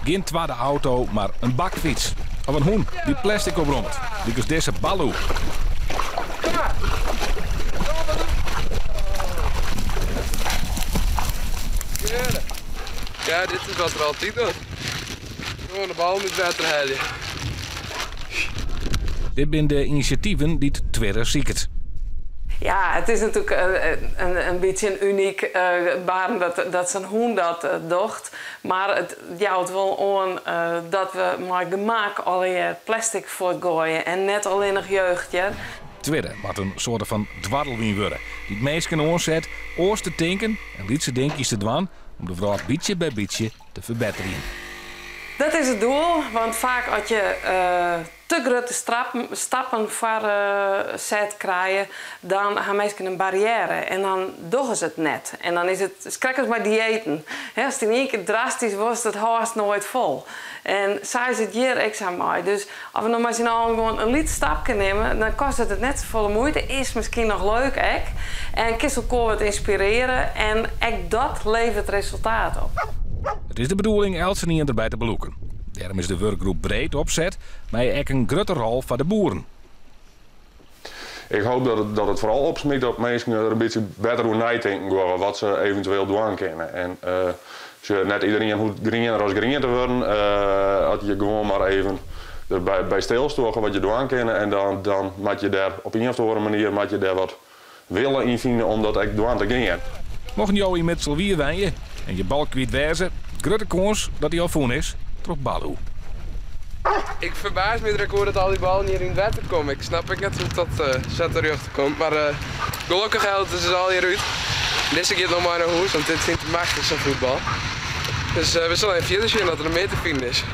Geen tweede auto, maar een bakfiets. Of een hoen die plastic opromt. Die is deze Baloo. Ja, dit is wat er altijd doet. Gewoon de bal met water halen. Dit zijn de initiatieven die het Twitter ziekt. Ja, het is natuurlijk een beetje een uniek baan dat zijn hoen dat docht. Maar het jouwt wel aan dat we maar gemak al plastic voortgooien en net alleen nog jeugdje. Twitter wat een soort van dwarrelwien worden. Die het meesten onzet, oors te tinken en liet ze denkjes te dwan om de vrouw beetje bij beetje te verbeteren. Dat is het doel, want vaak als je te grote stappen voor zet krijgen, dan gaan mensen een barrière en dan doen ze het net. En dan is het krijgen ze maar diëten. Als het in één keer drastisch wordt, het haast nooit vol. En zij zit hier extra mooi. Dus als we nog maar gewoon een licht stapje nemen, dan kost het net zoveel moeite. Is misschien nog leuk, ek. En kissel kon het inspireren en ek dat levert resultaat op. Het is de bedoeling Elsenien erbij te beloeken. Daarom is de werkgroep breed opzet, maar ook een grote rol voor de boeren. Ik hoop dat het vooral opsmikt dat mensen er een beetje beter over nadenken over wat ze eventueel doen kunnen. En net iedereen hoeft griener als griener te worden, had je gewoon maar even bij stilstogen wat je doen kan. En dan moet je daar op een of andere manier moet je daar wat willen in vinden om dat echt doen te gaan. Mocht jou met z'n wier wijnen en je bal kwijt wezen, grote kans dat hij al voor is, trok Baloo. Ik verbaas me dat al die ballen hier in het water komen. Ik snap net hoe dat zo terug komt. Maar gelukkig helpt het dus al hier uit. Deze keer nog maar naar huis, want dit vindt het machtig zo'n voetbal. Dus we zullen even verder zien dat er een meter vinden is.